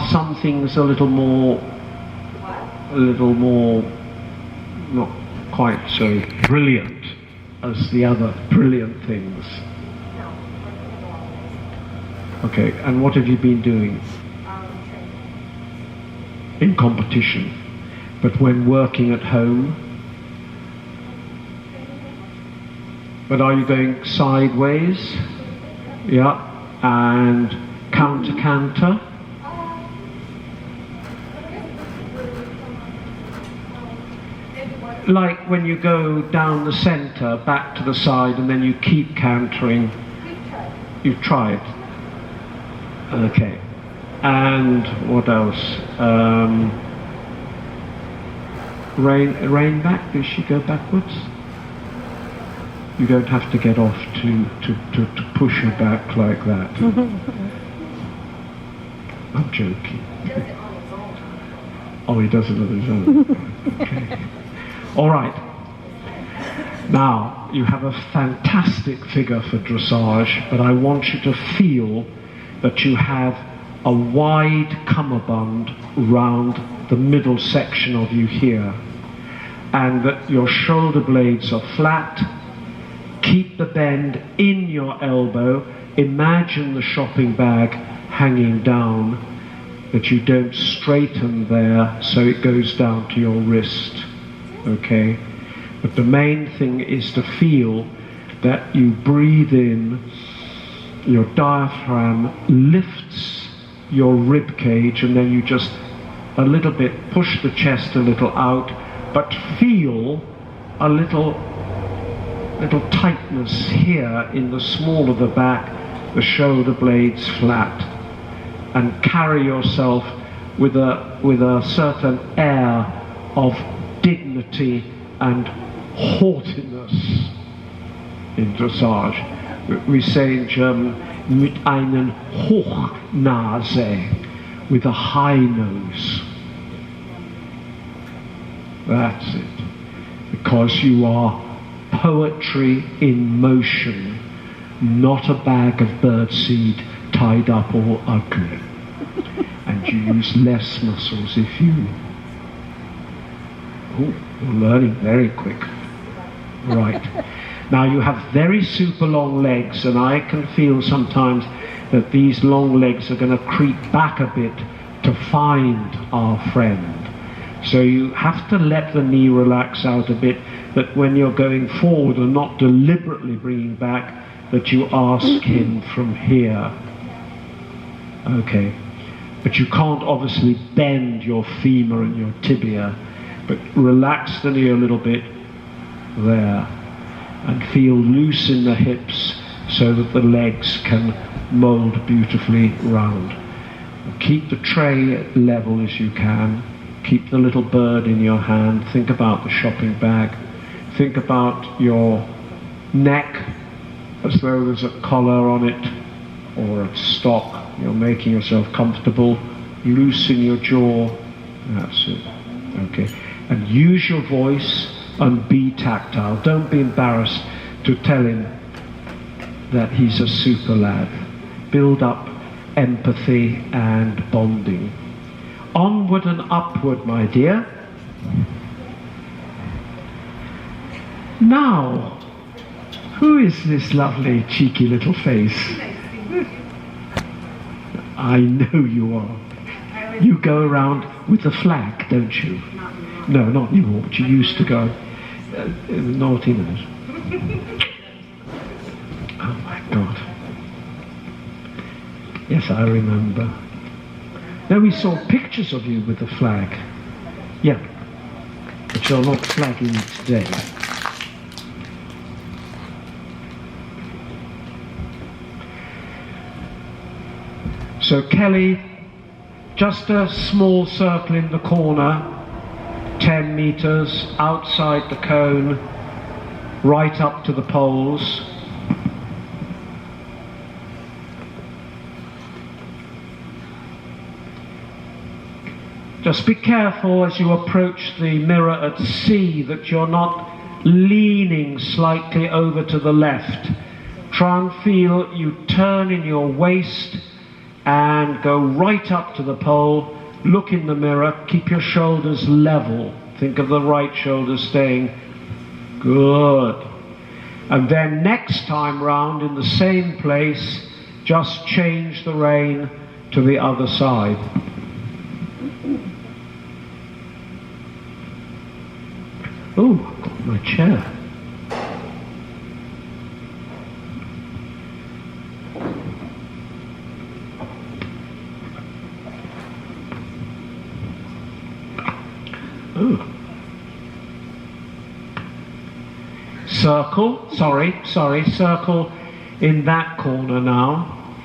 some things a little more, not quite so brilliant as the other brilliant things. Okay, and what have you been doing? In competition. But when working at home? But are you going sideways? Yeah, and counter. Like when you go down the center, back to the side, and then you keep cantering. You've tried. Okay. And what else? Rein back. Does she go backwards? You don't have to get off to push her back like that. I'm joking. Oh, he does it on his own. Okay. All right. Now, you have a fantastic figure for dressage, but I want you to feel that you have a wide cummerbund round the middle section of you here, and that your shoulder blades are flat. Keep the bend in your elbow. Imagine the shopping bag hanging down, that you don't straighten there so it goes down to your wrist. Okay? But the main thing is to feel that you breathe in, your diaphragm lifts your rib cage, and then you just a little bit push the chest a little out, but feel a little tightness here in the small of the back, the shoulder blades flat, and carry yourself with a certain air of dignity and haughtiness in dressage. We say in German, mit einen Hochnase, with a high nose. That's it. Because you are poetry in motion, not a bag of birdseed tied up all ugly. And you use less muscles if you... Oh, you're learning very quick. Right. Now you have very super long legs, and I can feel sometimes that these long legs are going to creep back a bit to find our friend. So you have to let the knee relax out a bit, that when you're going forward and not deliberately bringing back, that you ask him from here. Okay. But you can't obviously bend your femur and your tibia, but relax the knee a little bit there, and feel loose in the hips so that the legs can mold beautifully round. Keep the tray level as you can. Keep the little bird in your hand. Think about the shopping bag. Think about your neck as though there's a collar on it or a stock. You're making yourself comfortable. Loosen your jaw. That's it. Okay. And use your voice and be tactile. Don't be embarrassed to tell him that he's a super lad. Build up empathy and bonding. Onward and upward, my dear. Now, who is this lovely, cheeky little face? I know you are. You go around with the flag, don't you? No, not anymore, but you used to go. Naughtiness. Oh my God. Yes, I remember. Now we saw pictures of you with the flag. Yeah, but you're not flagging today. So Kelly, just a small circle in the corner, 10 meters outside the cone, right up to the poles. Just be careful as you approach the mirror at C that you're not leaning slightly over to the left. Try and feel you turn in your waist and go right up to the pole, look in the mirror, keep your shoulders level. Think of the right shoulder staying. Good. And then next time round in the same place, just change the rein to the other side. Oh, got my chair. Oh. Circle, circle in that corner now.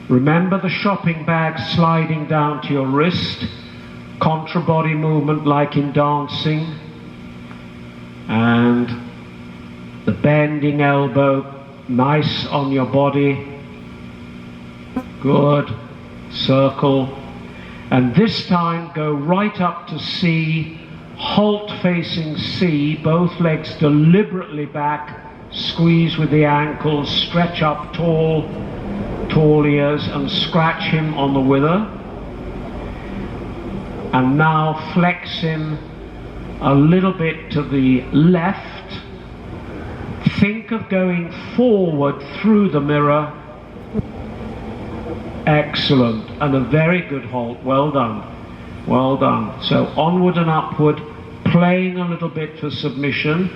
Remember the shopping bag sliding down to your wrist, contra-body movement like in dancing, and the bending elbow nice on your body. Good. Circle. And this time go right up to C, halt facing C, both legs deliberately back, squeeze with the ankles, stretch up tall ears, and scratch him on the wither. And now flex him a little bit to the left. Think of going forward through the mirror. Excellent, and a very good halt. Well done, well done. So onward and upward, playing a little bit for submission.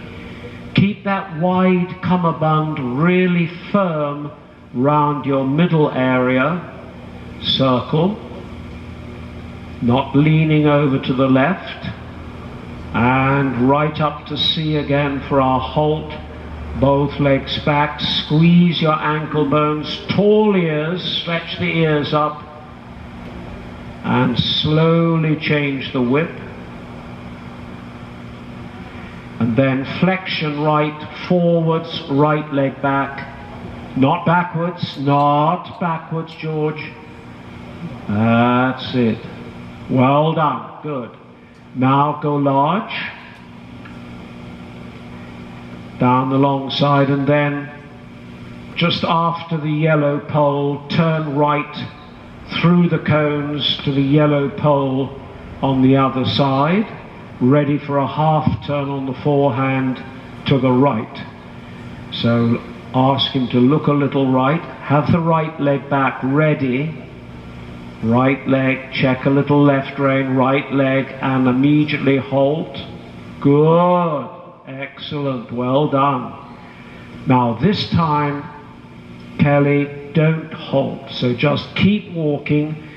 Keep that wide cummerbund really firm round your middle area. Circle, not leaning over to the left, and right up to C again for our halt. Both legs back, squeeze your ankle bones, tall ears, stretch the ears up, and slowly change the whip. And then flexion right, forwards, right leg back, not backwards, George. That's it. Well done, good. Now go large. Down the long side, and then just after the yellow pole, turn right through the cones to the yellow pole on the other side, ready for a half turn on the forehand to the right. So ask him to look a little right, have the right leg back ready, right leg, check a little left rein, right leg, and immediately halt. Good. Excellent, well done. Now this time, Kelly, don't halt, so just keep walking,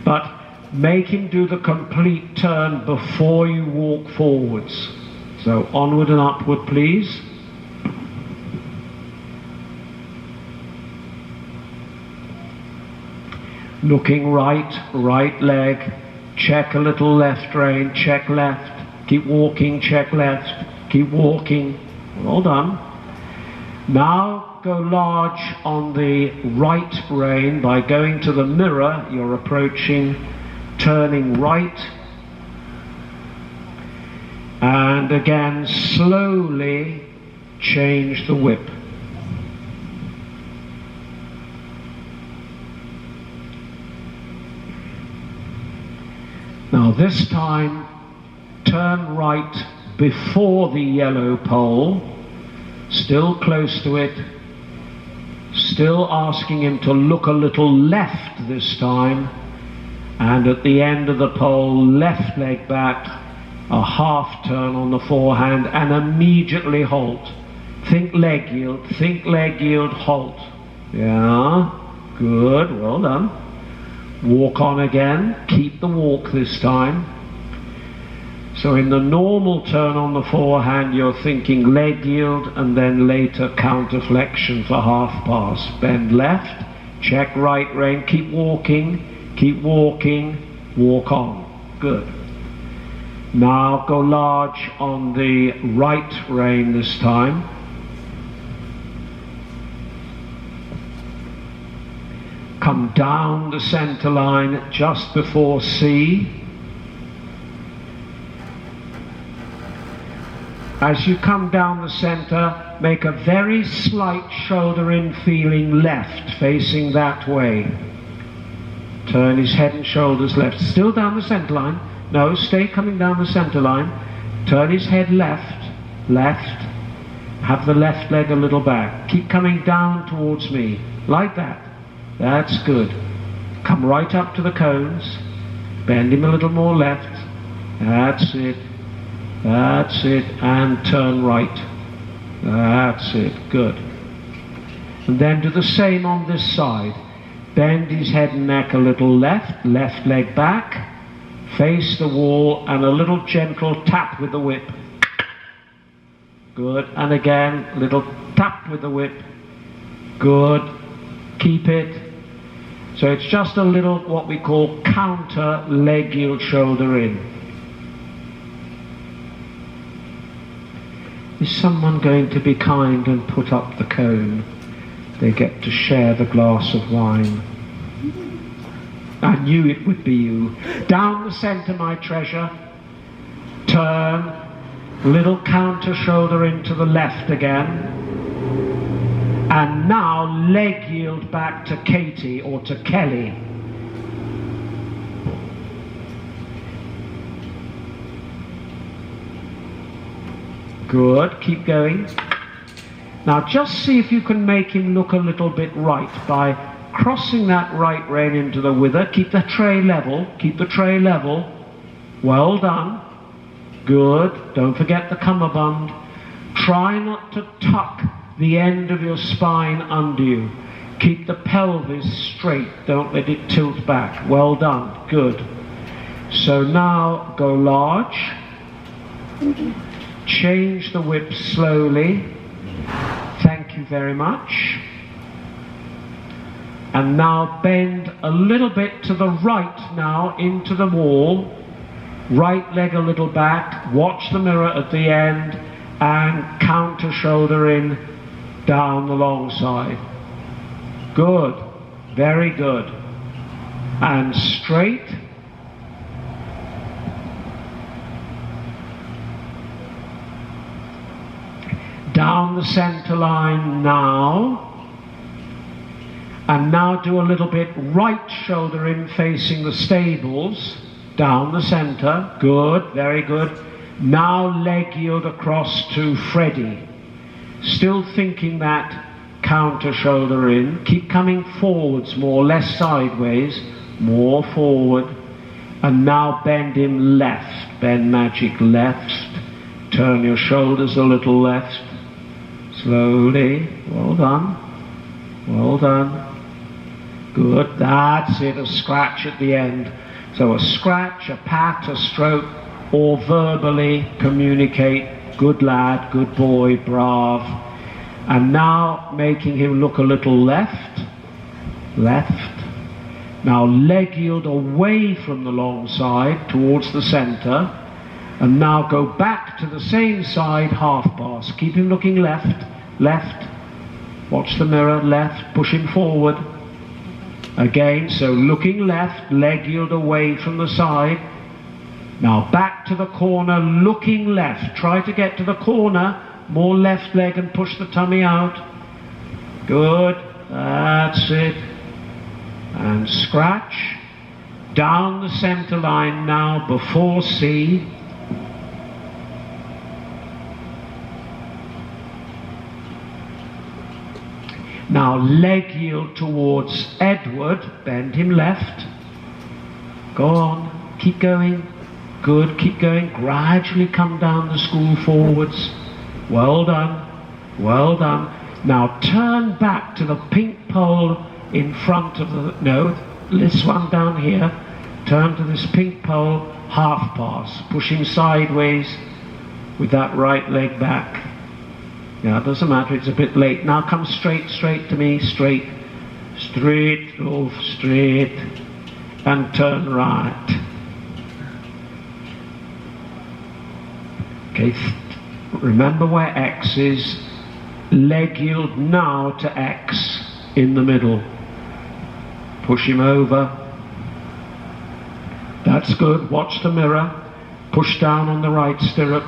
but make him do the complete turn before you walk forwards. So onward and upward, please. Looking right, right leg, check a little left rein, check left, keep walking, check left. Keep walking. Well done. Now go large on the right rein by going to the mirror. You're approaching, turning right. And again, slowly change the whip. Now this time, turn right before the yellow pole, still close to it, still asking him to look a little left this time, and at the end of the pole, left leg back, a half turn on the forehand, and immediately halt. Think leg yield, halt. Yeah, good, well done. Walk on again, keep the walk this time. So in the normal turn on the forehand, you're thinking leg yield and then later counter flexion for half pass. Bend left, check right rein, keep walking, walk on. Good. Now go large on the right rein this time. Come down the center line just before C. As you come down the center, make a very slight shoulder in feeling left, facing that way. Turn his head and shoulders left. Still down the centre line. No, stay coming down the centre line. Turn his head left. Left. Have the left leg a little back. Keep coming down towards me. Like that. That's good. Come right up to the cones. Bend him a little more left. That's it. That's it. And turn right. That's it. Good. And then do the same on this side. Bend his head and neck a little left. Left leg back. Face the wall and a little gentle tap with the whip. Good. And again, little tap with the whip. Good. Keep it. So it's just a little what we call counter leg yield shoulder in. Is someone going to be kind and put up the cone? They get to share the glass of wine. I knew it would be you. Down the centre, my treasure. Turn. Little counter shoulder into the left again. And now leg yield back to Katie or to Kelly. Good, keep going. Now just see if you can make him look a little bit right by crossing that right rein into the wither. Keep the tray level, keep the tray level. Well done. Good, don't forget the cummerbund. Try not to tuck the end of your spine under you. Keep the pelvis straight, don't let it tilt back. Well done, good. So now go large. Change the whip slowly. Thank you very much. And now bend a little bit to the right now into the wall. Right leg a little back. Watch the mirror at the end and counter shoulder in down the long side. Good. Very good. And straight. Down the centre line now. And now do a little bit right shoulder in facing the stables. Down the centre. Good. Very good. Now leg yield across to Freddie. Still thinking that counter shoulder in. Keep coming forwards more, less sideways. More forward. And now bend him left. Bend Magic left. Turn your shoulders a little left. Slowly. Well done. Well done. Good. That's it. A scratch at the end. So a scratch, a pat, a stroke, or verbally communicate. Good lad, good boy, brave. And now making him look a little left. Left. Now leg yield away from the long side towards the centre. And now go back to the same side, half pass. Keep him looking left. Left. Watch the mirror, left. Push him forward. Again, so looking left, leg yield away from the side. Now back to the corner, looking left. Try to get to the corner, more left leg and push the tummy out. Good, that's it. And scratch. Down the centre line now before C. Now leg yield towards Edward, bend him left. Go on, keep going. Good, keep going. Gradually come down the school forwards. Well done, well done. Now turn back to the pink pole in front of the, no, this one down here. Turn to this pink pole, half pass. Pushing sideways with that right leg back. Yeah, it doesn't matter, it's a bit late. Now come straight to me, straight, oh, straight, and turn right. Okay, remember where X is. Leg yield now to X in the middle. Push him over. That's good, watch the mirror. Push down on the right stirrup.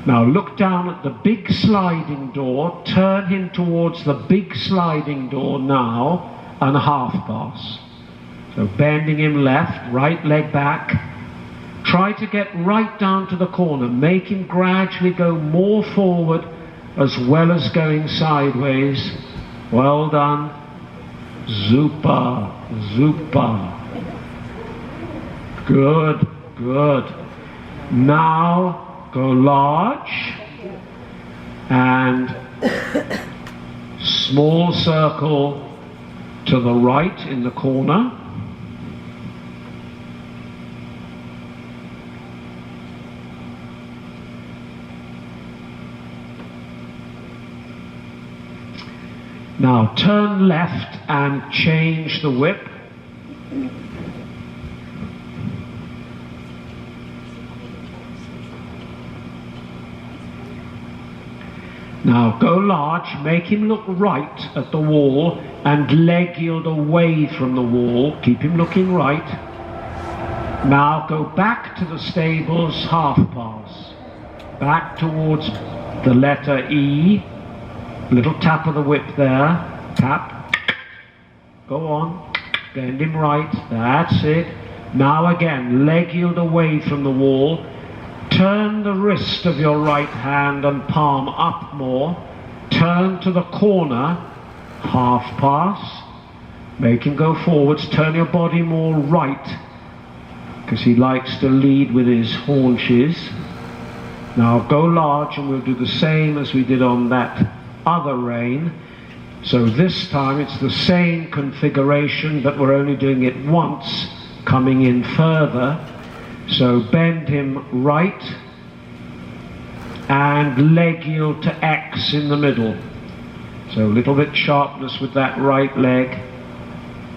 Now look down at the big sliding door, turn him towards the big sliding door now, and half pass. So bending him left, right leg back. Try to get right down to the corner. Make him gradually go more forward as well as going sideways. Well done. Super, super. Good, good. Now go large and small circle to the right in the corner. Now turn left and change the whip. Now go large, make him look right at the wall and leg yield away from the wall. Keep him looking right. Now go back to the stables, half pass. Back towards the letter E. Little tap of the whip there. Tap. Go on. Bend him right. That's it. Now again, leg yield away from the wall. Turn the wrist of your right hand and palm up more. Turn to the corner. Half pass. Make him go forwards. Turn your body more right, because he likes to lead with his haunches. Now go large, and we'll do the same as we did on that other rein. So this time it's the same configuration, but we're only doing it once, coming in further. So bend him right and leg yield to X in the middle. So a little bit sharpness with that right leg.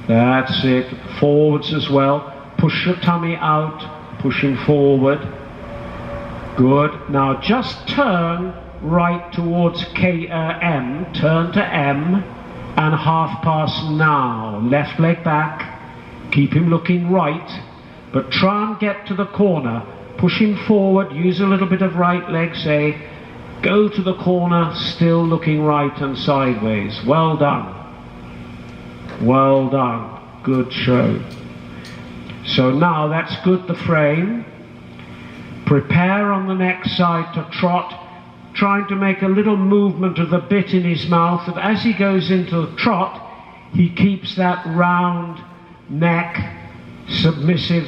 That's it. Forwards as well. Push your tummy out, pushing forward. Good. Now just turn right towards M, turn to M, and half pass now. Left leg back, keep him looking right, but try and get to the corner. Push him forward, use a little bit of right leg, say, go to the corner, still looking right and sideways. Well done. Well done. Good show. So now that's good, the frame. Prepare on the next side to trot, trying to make a little movement of the bit in his mouth, that as he goes into the trot, he keeps that round neck, submissive.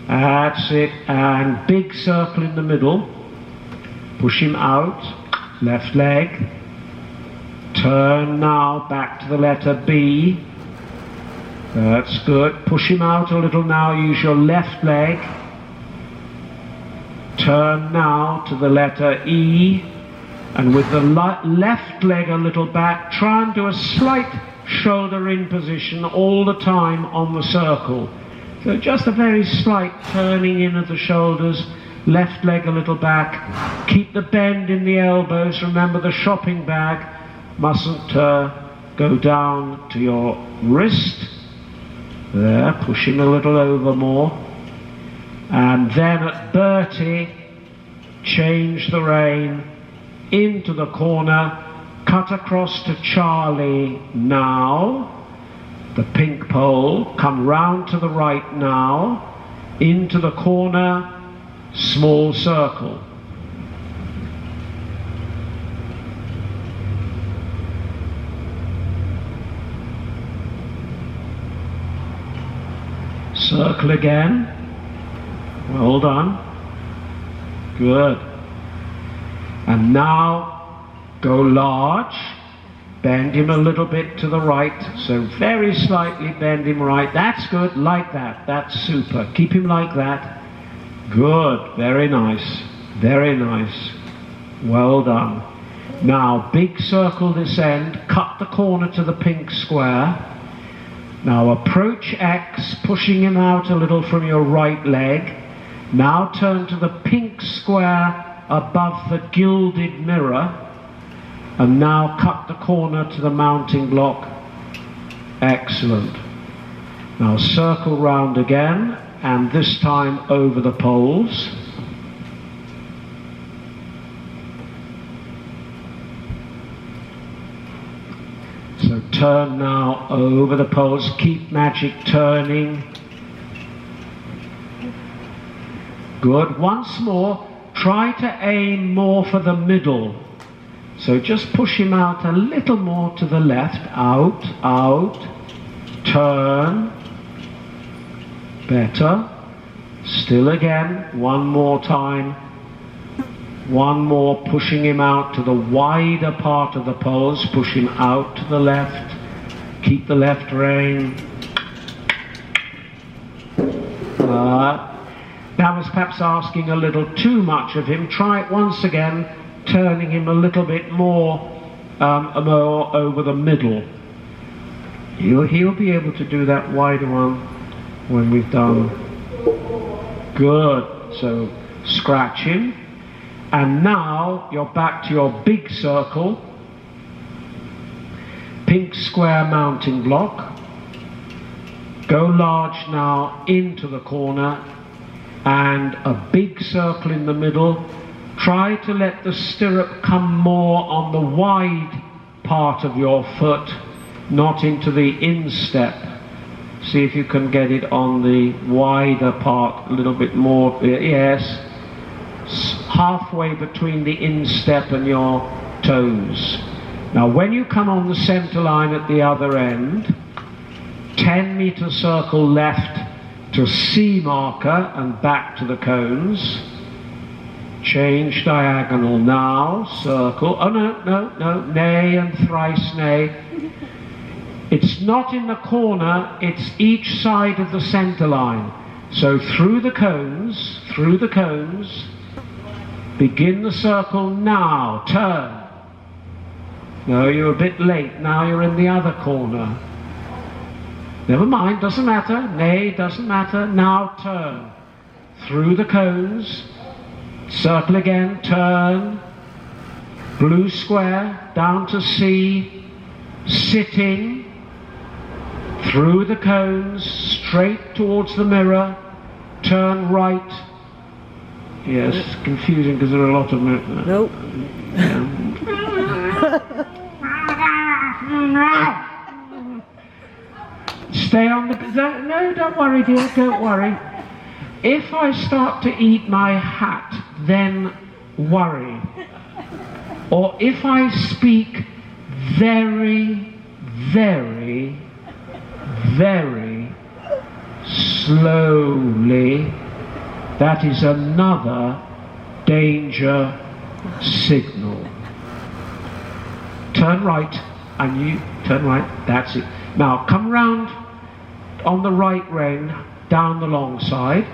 That's it, and big circle in the middle. Push him out, left leg. Turn now back to the letter B. That's good. Push him out a little now, use your left leg. Turn now to the letter E, and with the left leg a little back, try and do a slight shoulder in position all the time on the circle. So just a very slight turning in of the shoulders, left leg a little back. Keep the bend in the elbows. Remember, the shopping bag mustn't go down to your wrist. There, push him a little over more. And then at Bertie, change the rein into the corner, cut across to Charlie now, the pink pole, come round to the right now, into the corner, small circle. Circle again. Well done. Good. And now go large. Bend him a little bit to the right. So very slightly bend him right. That's good. Like that. That's super. Keep him like that. Good. Very nice. Very nice. Well done. Now big circle this end. Cut the corner to the pink square. Now approach X, pushing him out a little from your right leg. Now turn to the pink square above the gilded mirror, and now cut the corner to the mounting block. Excellent. Now circle round again, and this time over the poles. So turn now over the poles. Keep Magic turning. Good. Once more, try to aim more for the middle. So just push him out a little more to the left. Out, out. Turn. Better. Still again. One more time. One more, pushing him out to the wider part of the poles. Push him out to the left. Keep the left rein. That was perhaps asking a little too much of him. Try it once again, turning him a little bit more over the middle. He'll be able to do that wider one when we've done. Good. So scratch him. And now you're back to your big circle. Pink square mounting block. Go large now into the corner, and a big circle in the middle. Try to let the stirrup come more on the wide part of your foot, not into the instep. See if you can get it on the wider part a little bit more. Yes. Halfway between the instep and your toes. Now when you come on the center line at the other end, 10-meter circle left to C marker and back to the cones. Change diagonal now, circle. Oh no, nay and thrice nay. It's not in the corner, it's each side of the center line. So through the cones, begin the circle now, turn. No, you're a bit late, now you're in the other corner. Never mind, doesn't matter, nay, doesn't matter, now turn. Through the cones, circle again, turn. Blue square, down to C, sitting. Through the cones, straight towards the mirror, turn right. Yes, confusing because there are a lot of them. Nope. Stay on the... No, don't worry, dear, don't worry. If I start to eat my hat, then worry. Or if I speak very, very, very slowly, that is another danger signal. Turn right, and you turn right, that's it. Now come round on the right rein, down the long side.